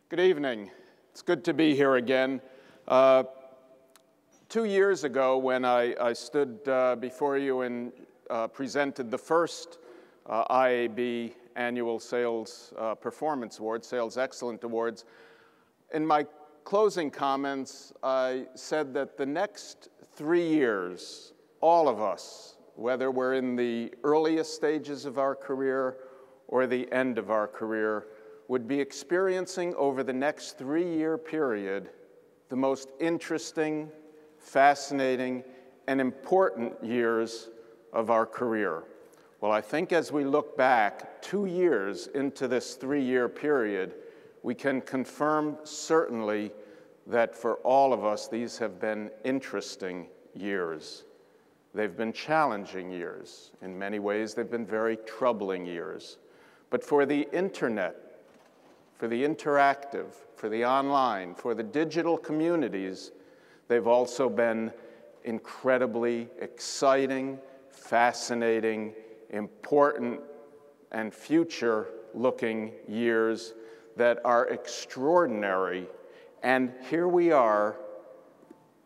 Good evening. It's good to be here again. 2 years ago, when I stood before you and presented the first IAB Annual Sales Performance Award, Sales Excellence Awards, in my closing comments, I said that the next 3 years, all of us, whether we're in the earliest stages of our career or the end of our career, would be experiencing over the next 3-year period the most interesting, fascinating, and important years of our career. Well, I think as we look back 2 years into this 3-year period, we can confirm certainly that for all of us, these have been interesting years. They've been challenging years. In many ways, they've been very troubling years. But for the internet, for the interactive, for the online, for the digital communities, they've also been incredibly exciting, fascinating, important, and future-looking years that are extraordinary. And here we are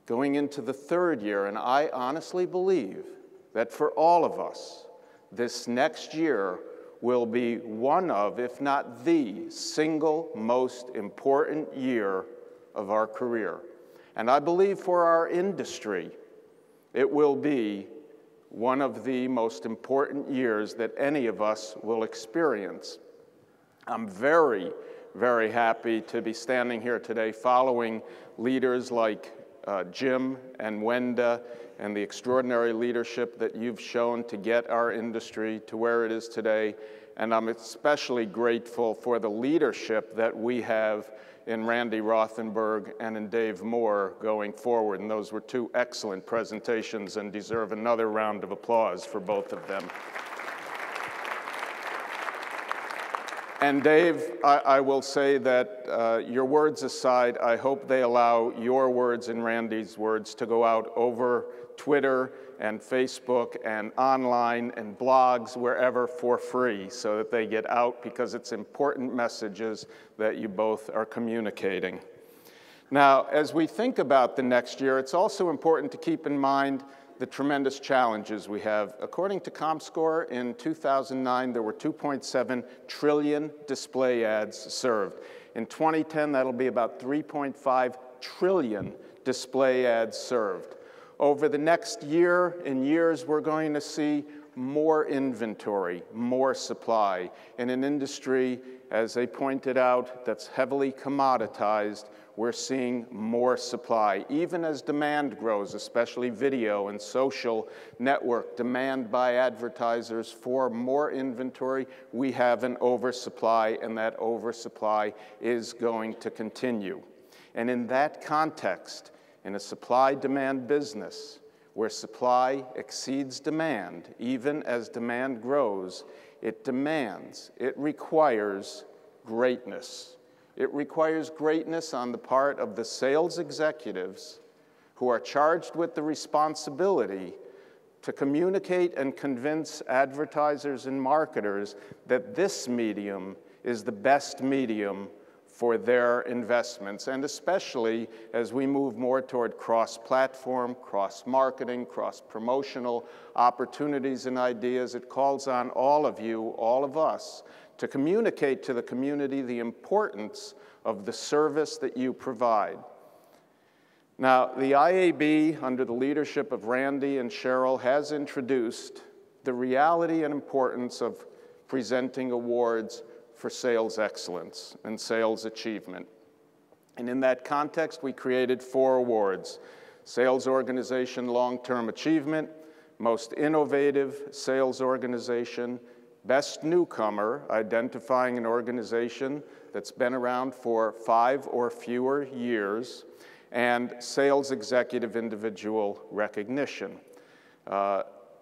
going into the 3rd year, and I honestly believe that for all of us, this next year will be one of, if not the single most important year of our career. And I believe for our industry, it will be one of the most important years that any of us will experience. I'm very, very happy to be standing here today following leaders like Jim and Wenda and the extraordinary leadership that you've shown to get our industry to where it is today. And I'm especially grateful for the leadership that we have in Randy Rothenberg and in Dave Moore going forward. And those were 2 excellent presentations and deserve another round of applause for both of them. And Dave, I will say that your words aside, I hope they allow your words and Randy's words to go out over Twitter and Facebook and online and blogs, wherever, for free, so that they get out, because it's important messages that you both are communicating. Now, as we think about the next year, it's also important to keep in mind the tremendous challenges we have. According to ComScore, in 2009, there were 2.7 trillion display ads served. In 2010, that'll be about 3.5 trillion display ads served. Over the next year and years, we're going to see more inventory, more supply. In an industry, as they pointed out, that's heavily commoditized, we're seeing more supply. Even as demand grows, especially video and social network demand by advertisers for more inventory, we have an oversupply, and that oversupply is going to continue. And in that context, in a supply-demand business, where supply exceeds demand, even as demand grows, it requires greatness. It requires greatness on the part of the sales executives who are charged with the responsibility to communicate and convince advertisers and marketers that this medium is the best medium for their investments, and especially as we move more toward cross-platform, cross-marketing, cross-promotional opportunities and ideas. It calls on all of you, all of us, to communicate to the community the importance of the service that you provide. Now, the IAB, under the leadership of Randy and Cheryl, has introduced the reality and importance of presenting awards for sales excellence and sales achievement. And in that context, we created 4 awards: Sales Organization Long-Term Achievement, Most Innovative Sales Organization, Best Newcomer, identifying an organization that's been around for 5 or fewer years, and Sales Executive Individual Recognition.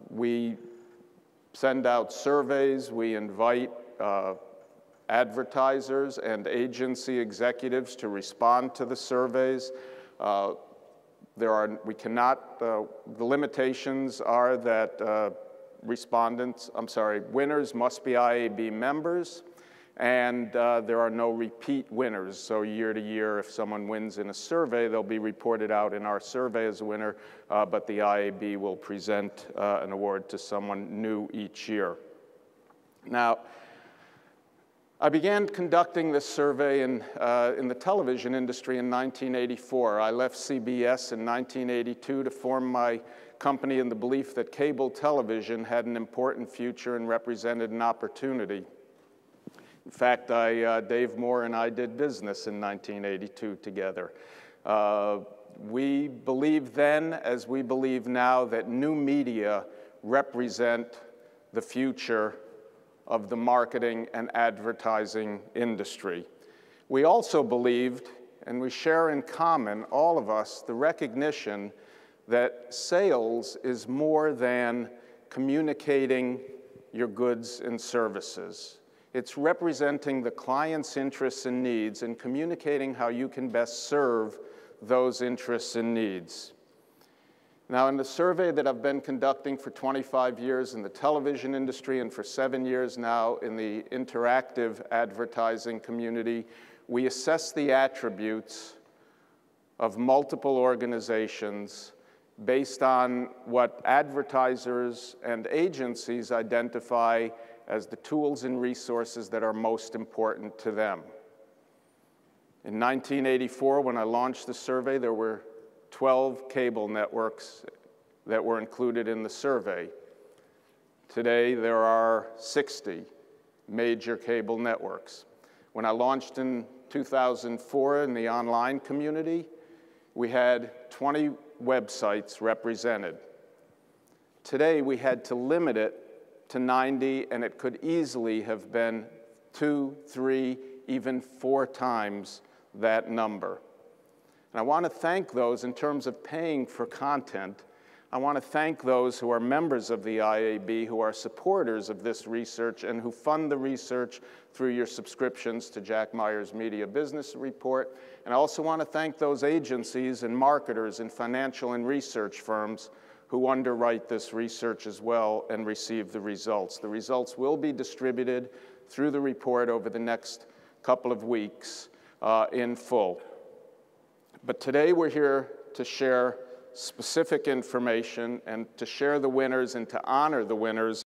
We send out surveys, we invite advertisers and agency executives to respond to the surveys. The limitations are that winners must be IAB members, and there are no repeat winners. So year to year, if someone wins in a survey, they'll be reported out in our survey as a winner, but the IAB will present an award to someone new each year. Now, I began conducting this survey in the television industry in 1984. I left CBS in 1982 to form my company in the belief that cable television had an important future and represented an opportunity. In fact, Dave Moore and I did business in 1982 together. We believed then, as we believe now, that new media represent the future of the marketing and advertising industry. We also believed, and we share in common, all of us, the recognition that sales is more than communicating your goods and services. It's representing the client's interests and needs and communicating how you can best serve those interests and needs. Now, in the survey that I've been conducting for 25 years in the television industry and for 7 years now in the interactive advertising community, we assess the attributes of multiple organizations based on what advertisers and agencies identify as the tools and resources that are most important to them. In 1984, when I launched the survey, there were 12 cable networks that were included in the survey. Today, there are 60 major cable networks. When I launched in 2004 in the online community, we had 20 websites represented. Today, we had to limit it to 90, and it could easily have been 2, 3, even 4 times that number. And I want to thank those in terms of paying for content. I want to thank those who are members of the IAB, who are supporters of this research and who fund the research through your subscriptions to Jack Meyer's Media Business Report. And I also want to thank those agencies and marketers and financial and research firms who underwrite this research as well and receive the results. The results will be distributed through the report over the next couple of weeks in full. But today we're here to share specific information and to share the winners and to honor the winners